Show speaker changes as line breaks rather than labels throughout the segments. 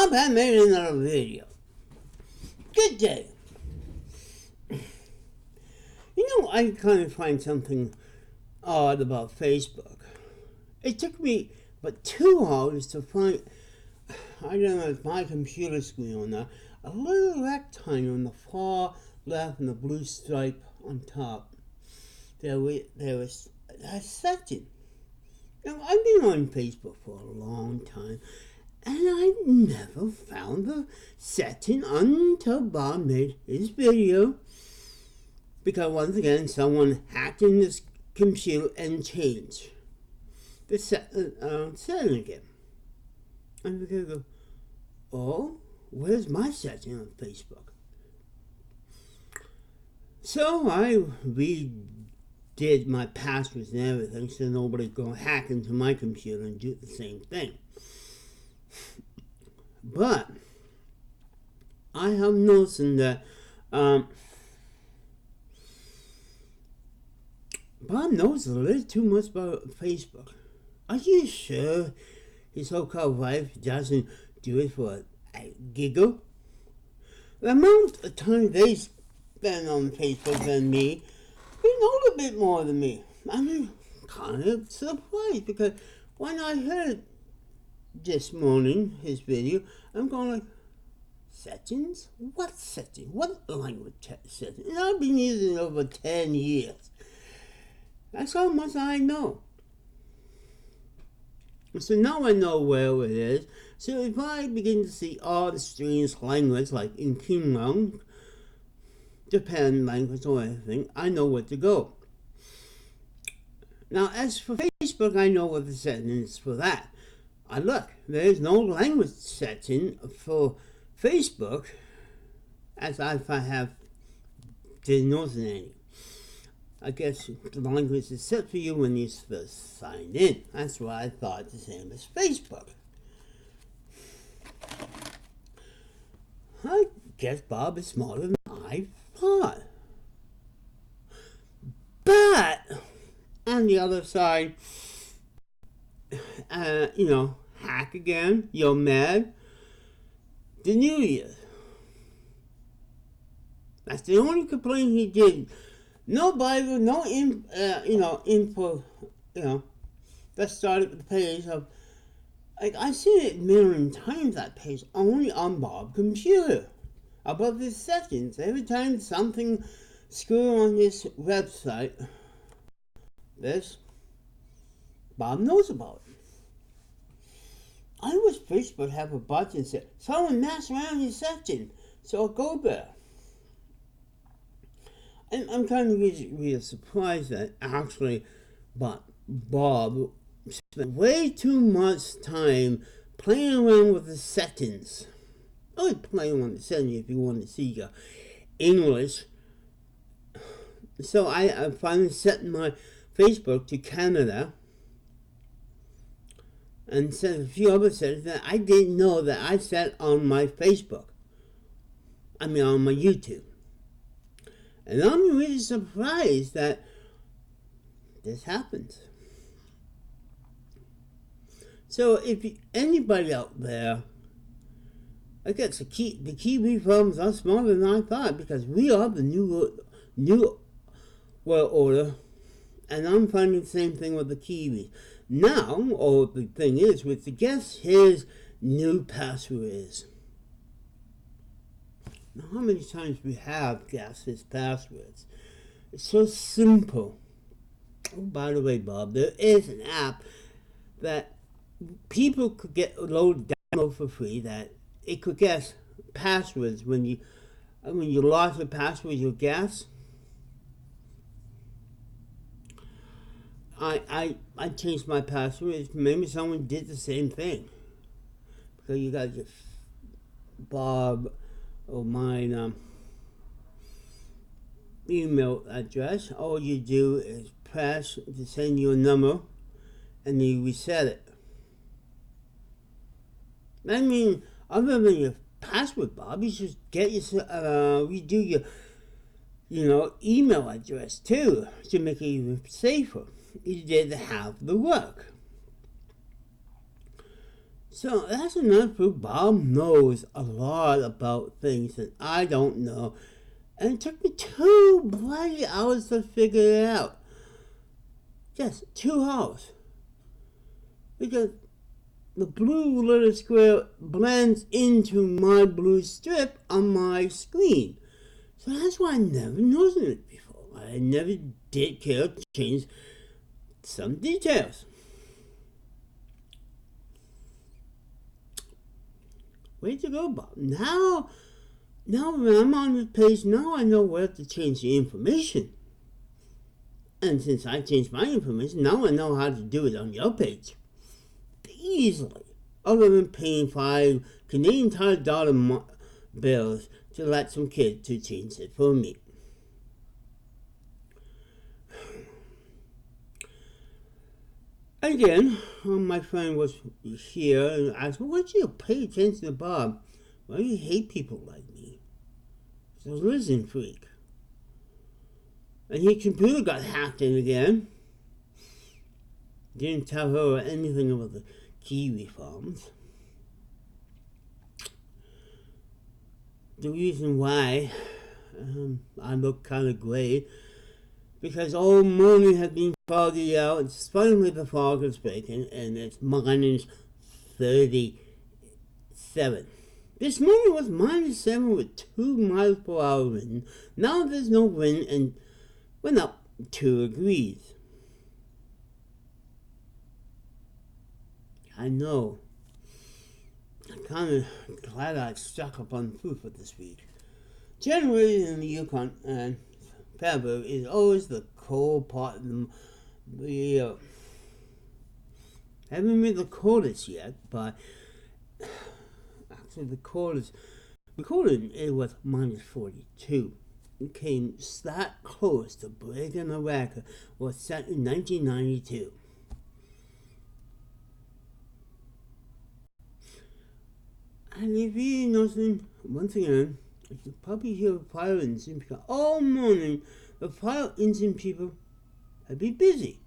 Bob, I made another video. Good day. You know, I kind of find something odd about Facebook. It took me but 2 hours to find, I don't know if my computer screen or not, a little rectangle on the far left and the blue stripe on top. There was a setting. Now, I've been on Facebook for a long time, and I never found the setting until Bob made his video. Because once again, someone hacked in this computer and changed the setting again. I'm going to go, oh, where's my setting on Facebook? So I redid my passwords and everything so nobody go hack into my computer and do the same thing. But I have noticed that Bob knows a little too much about Facebook. Are you sure his so-called wife doesn't do it for a giggle? The amount of time they spend on Facebook than me, they know a bit more than me. I'm kind of surprised because when I heard this morning his video, I'm going like, settings? What setting? What language setting? And I've been using it over 10 years. That's how much I know. So now I know where it is. So if I begin to see odd, strange language like in Kimon, Japan language or anything, I know where to go. Now as for Facebook, I know what the setting is for that. I look, there's no language setting for Facebook, as if I have didn't notice any. I guess the language is set for you when you first signed in. That's why I thought the same as Facebook. I guess Bob is smarter than I thought. But on the other side, hack again, you're mad. The New Year. That's the only complaint he did. No Bible, no info, that started with the page of, like, I see it a million times, that page, only on Bob's computer, above his settings. Every time something screw on his website, Bob knows about it. I wish Facebook have a button that said, someone mess around your setting, so I'll go there. And I'm kind of really surprised that actually Bob spent way too much time playing around with the settings. Only playing on the settings if you want to see English. So I finally set my Facebook to Canada and set a few other settings that I didn't know that I set on my Facebook. On my YouTube. And I'm really surprised that this happens. So if anybody out there, I guess the Kiwi firms are smarter than I thought, because we are the new world order, and I'm finding the same thing with the Kiwis. Now, the thing is, with the guess his new password is. Now, how many times we have guessed his passwords? It's so simple. Oh, by the way, Bob, there is an app that people could download for free that it could guess passwords when you lost the password you guess. I changed my password. Maybe someone did the same thing. Because you got your Bob or mine email address. All you do is press to send you a number and you reset it. I mean, other than your password, Bob, you should get redo your email address too to make it even safer. You did half the work. So that's another proof Bob knows a lot about things that I don't know. And it took me 2 bloody hours to figure it out. Yes, 2 hours. Because the blue little square blends into my blue strip on my screen. So that's why I never noticed it before. I never did care to change some details. Way to go, Bob. Now when I'm on this page, now I know where to change the information. And since I changed my information, now I know how to do it on your page. Easily. Other than paying 5 Canadian dollar bills to let some kid to change it for me. Again, my friend was here and asked, well, why'd you pay attention to Bob? Why do you hate people like me? He's a lizard freak. And his computer got hacked in again. Didn't tell her anything about the key reforms. The reason why I look kind of gray, because all morning has been foggy out. It's finally the fog is breaking, and it's minus 37. This morning was minus 7 with 2 miles per hour wind. Now there's no wind and went up 2 degrees. I know. I'm kind of glad I stuck up on food for this week. January in the Yukon and February is always the cold part of the year. Haven't been the coldest yet, but actually the coldest recorded it was minus 42. It came that close to breaking a record was set in 1992. And if you're noticing, once again, you can probably hear a fire engine because all morning the fire engine people have been busy.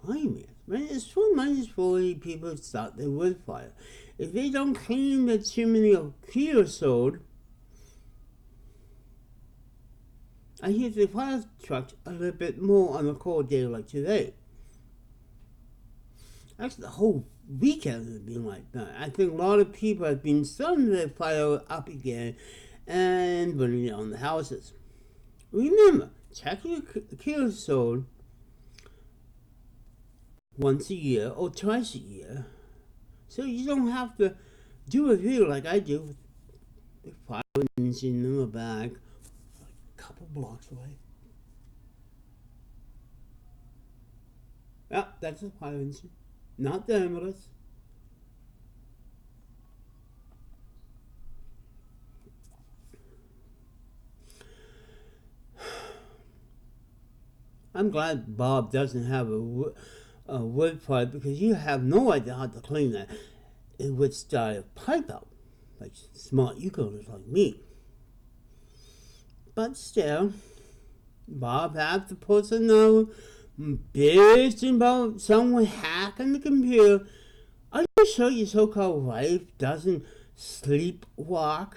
Wait a minute, when it's for minus 40, people start their wood fire. If they don't clean the chimney of creosote, I hear the fire trucks a little bit more on a cold day like today. Actually, the whole weekend has been like that. I think a lot of people have been starting their fire up again and burning down the houses. Remember, check your creosote once a year or twice a year, so you don't have to do it here like I do with the fire engine in the bag, a couple blocks away. Yeah, that's a fire engine. Not the ambulance. I'm glad Bob doesn't have a wood fire because you have no idea how to clean that. It would start a pipe out, like smart Yukons like me. But still, Bob has to put another bitching about someone hacking the computer. Are you sure your so-called wife doesn't sleepwalk?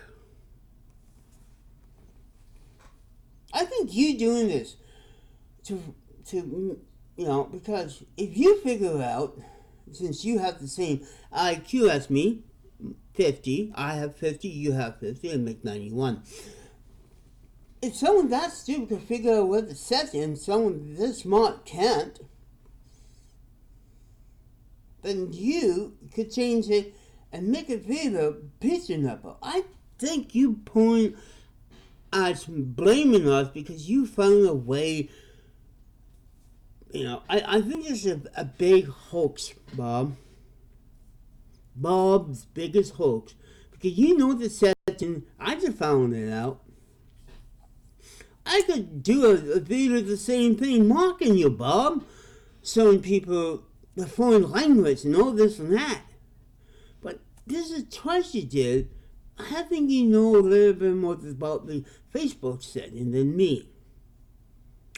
I think you doing this to because if you figure out, since you have the same IQ as me, 50, I have 50, you have 50, and make 91. If someone that stupid can figure out what to set in, someone this smart can't, then you could change it and make a video bitching about. I think you point at blaming us because you found a way. I think it's a big hoax, Bob. Bob's biggest hoax. Because you know the setting, I just found it out. I could do a video of the same thing, mocking you, Bob. Showing people the foreign language and all this and that. But this is twice you did. I think you know a little bit more about the Facebook setting than me.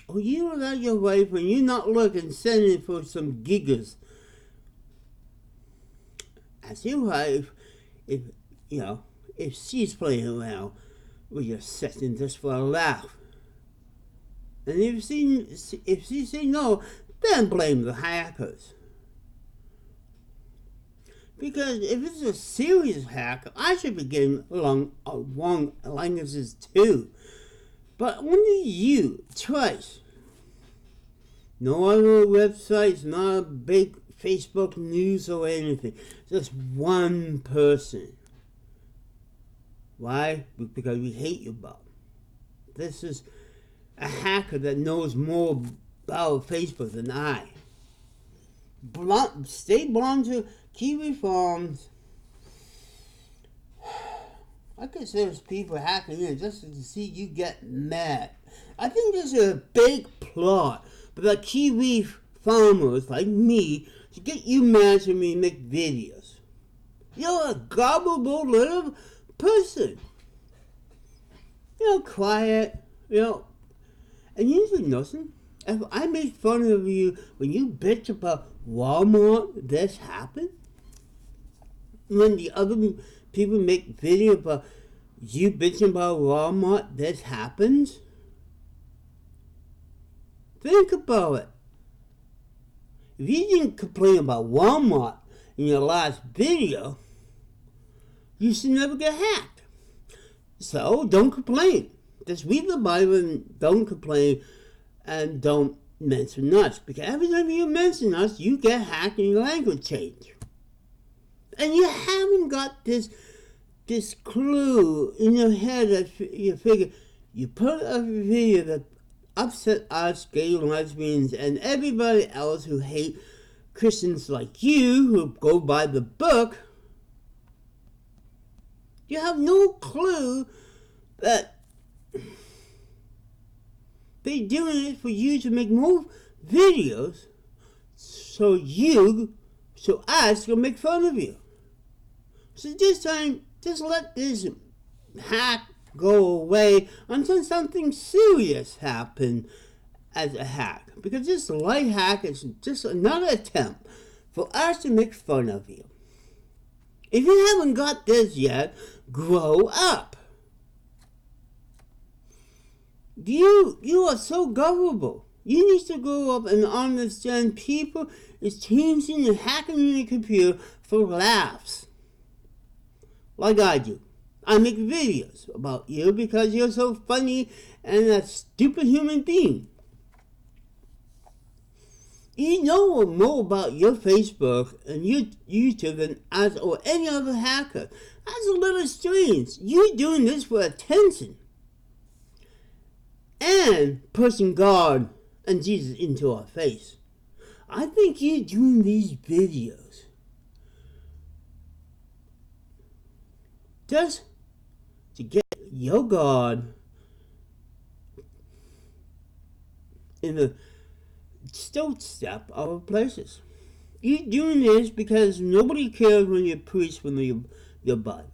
Oh, you let your wife when you're not looking, sending for some gigas. ask your wife if, you know, if she's playing around with your setting just for a laugh. And if she say no, then blame the hackers. Because if it's a serious hack, I should be getting along wrong languages too. But only you, twice. No other websites, not a big Facebook news or anything. Just one person. Why? Because we hate you, Bob. This is a hacker that knows more about Facebook than I. Stay blind to Kiwi Farms. I guess there's people hacking in just to see you get mad. I think there's a big plot for the Kiwi farmers like me to get you mad when we make videos. You're a gullible little person. Quiet, And you should know something. If I make fun of you when you bitch about Walmart, this happened. When the other people make video about you bitching about Walmart, this happens. Think about it. If you didn't complain about Walmart in your last video, you should never get hacked. So don't complain. Just read the Bible and don't complain and don't mention us. Because every time you mention us, you get hacked and your language change. And you haven't got this clue in your head that you figure you put a video that upset us, gay, lesbians, and everybody else who hate Christians like you, who go by the book. You have no clue that they're doing it for you to make more videos so us can make fun of you. So this time, just let this hack go away until something serious happens as a hack. Because this light hack is just another attempt for us to make fun of you. If you haven't got this yet, grow up. You are so gullible. You need to grow up and understand people is changing and hacking in the computer for laughs. Like I do. I make videos about you because you're so funny and a stupid human being. You know more about your Facebook and your YouTube than us or any other hacker. That's a little strange. You're doing this for attention. And pushing God and Jesus into our face. I think you're doing these videos just to get your God in the step of places. You're doing this because nobody cares when you preach from your Bible.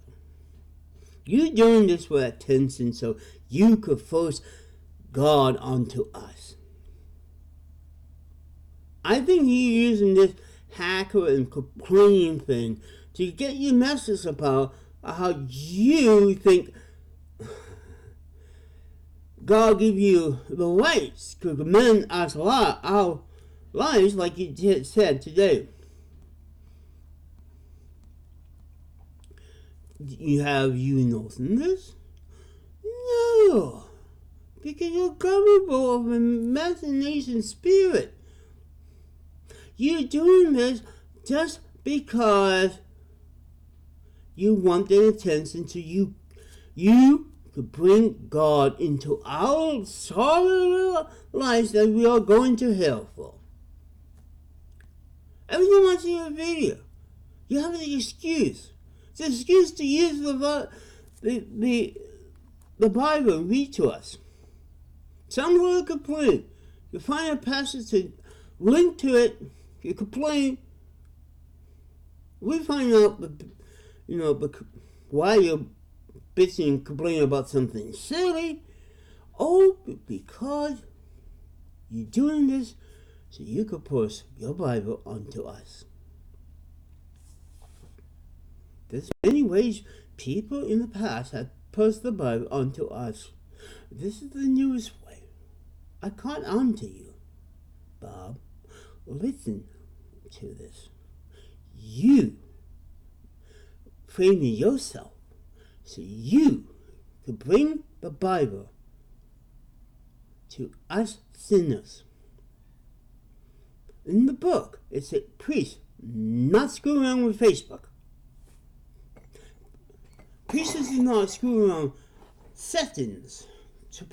You're doing this for attention so you could force God onto us. I think you're using this hacker and complaining thing to get your message about how you think God give you the rights to command us our lives like you said today. You noticed this? No. Because you're gullible of imagination spirit. You're doing this just because you want their attention so you could bring God into our sorry lives that we are going to hell for. Every time I see a video, you have an excuse. It's an excuse to use the Bible and read to us. Some will complain. You find a passage to link to it, you complain. We find out, why you're bitching and complaining about something silly. Oh, because you're doing this so you could push your Bible onto us. There's many ways people in the past have passed the Bible onto us. This is the newest way. I caught on to you, Bob. Listen to this. You framing yourself so you could bring the Bible to us sinners. In the book, it said, please, not screw around with Facebook. Priests do not screw around settings to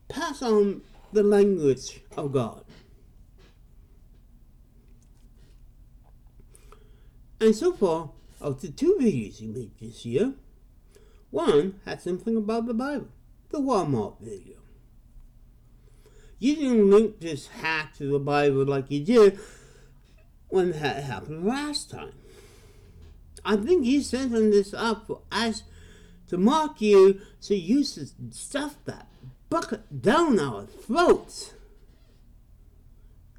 pass on the language of God. And so far, of the 2 videos you made this year, one had something about the Bible, the Walmart video. You didn't link this hack to the Bible like you did when that happened last time. I think you setting this up for us to mock you, so you should stuff that bucket down our throats.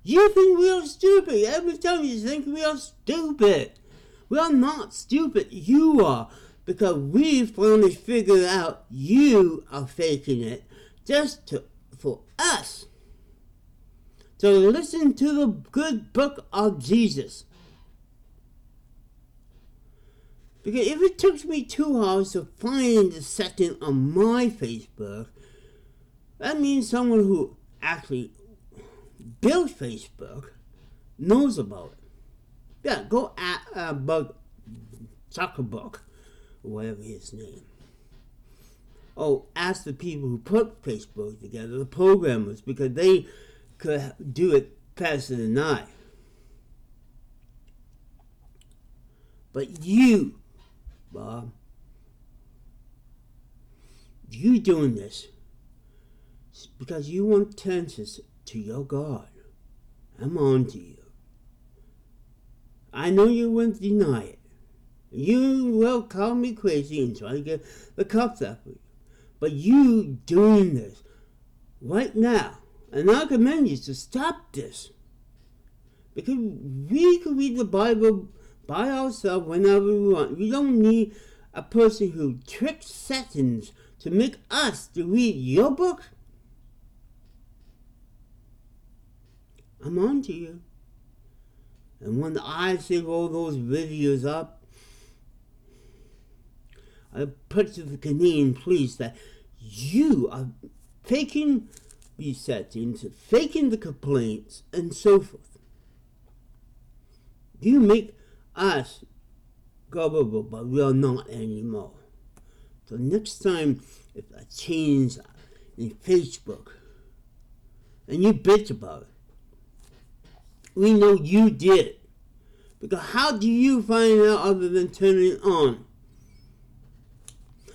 You think we are stupid. Every time you think we are stupid. We are not stupid. You are. Because we've finally figured out you are faking it just for us to listen to the good book of Jesus. Because if it took me 2 hours to find the setting on my Facebook, that means someone who actually built Facebook knows about it. Yeah, go at Bug Zuckerberg, or whatever his name. Oh, ask the people who put Facebook together, the programmers, because they could do it faster than I. But you, Bob, you doing this because you want attention to your God. I'm on to you. I know you won't deny it. You will call me crazy and try to get the cops after you. But you doing this right now, and I commend you to stop this. Because we can read the Bible by ourselves whenever we want. We don't need a person who tricks settings to make us to read your book. I'm on to you. And when I save all those videos up, I put to the Canadian police that you are faking these settings, faking the complaints, and so forth. You make us gullible, but we are not anymore. So next time, if I change in Facebook, and you bitch about it, we know you did it. Because how do you find out other than turning it on?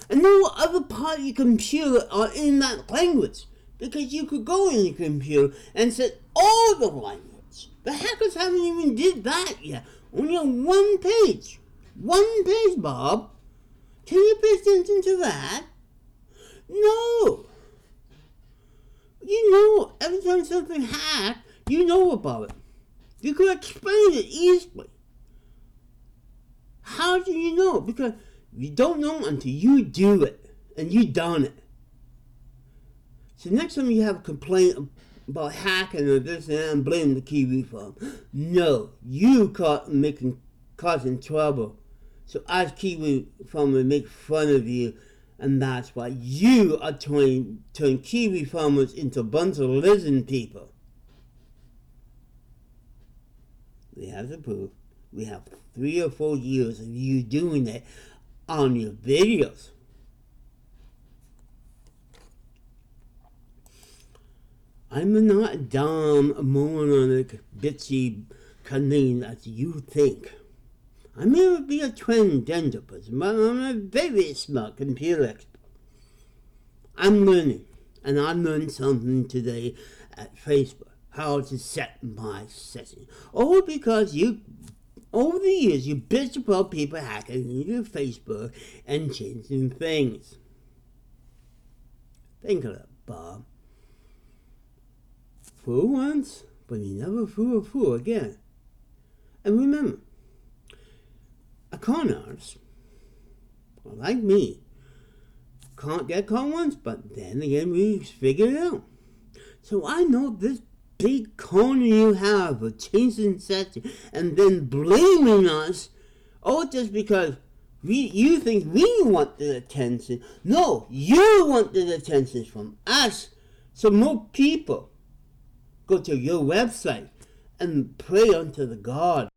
And no other part of your computer are in that language. Because you could go in your computer and set all the language. The hackers haven't even did that yet. Only on one page. One page, Bob. Can you pay attention to that? No. You know, every time something hacked, you know about it. You could explain it easily. How do you know? Because you don't know until you do it. And you done it. So next time you have a complaint about hacking or this and that and blame the Kiwi farm. No, you causing trouble. So us Kiwi farmers make fun of you, and that's why you are turning Kiwi farmers into a bunch of lizard people. We have the proof. We have 3 or 4 years of you doing that on your videos. I'm not dumb, moronic, bitchy Canadian as you think. I may be a transgender person, but I'm a very smart computer expert. I'm learning, and I learned something today at Facebook, how to set my setting. All because you, over the years, you bitch about people hacking into Facebook and changing things. Think of it, Bob. Fool once, but you never fool a fool again. And remember, a con artist like me. Can't get caught once, but then again we figure it out. So I know this big corner you have of changing settings and then blaming us, all just because you think we want the attention. No, you want the attention from us. So more people go to your website and pray unto the God.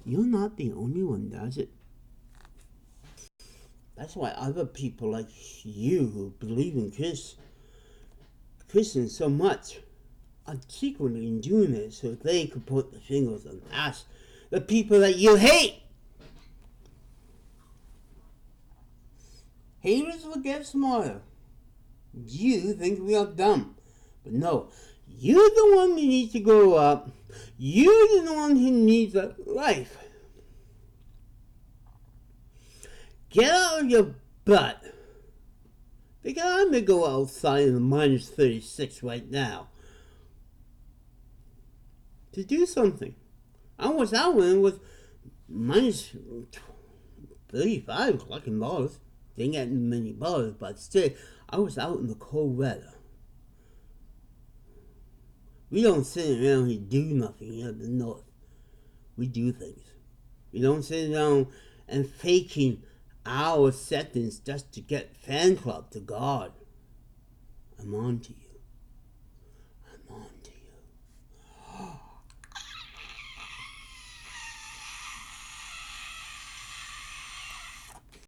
You're not the only one does it. That's why other people like you who believe in Christians so much are secretly doing it so they could put the fingers on us, the people that you hate. Haters will get smarter. You think we are dumb. But no, you're the one who needs to grow up. You're the one who needs a life. Get out of your butt. Because I'm going to go outside in the minus 36 right now to do something. I was out when it was minus 35 collecting bars. Didn't get many bars, but still, I was out in the cold weather. We don't sit around and do nothing here in the north. We do things. We don't sit around and faking our settings just to get fan club to God. I'm on to you.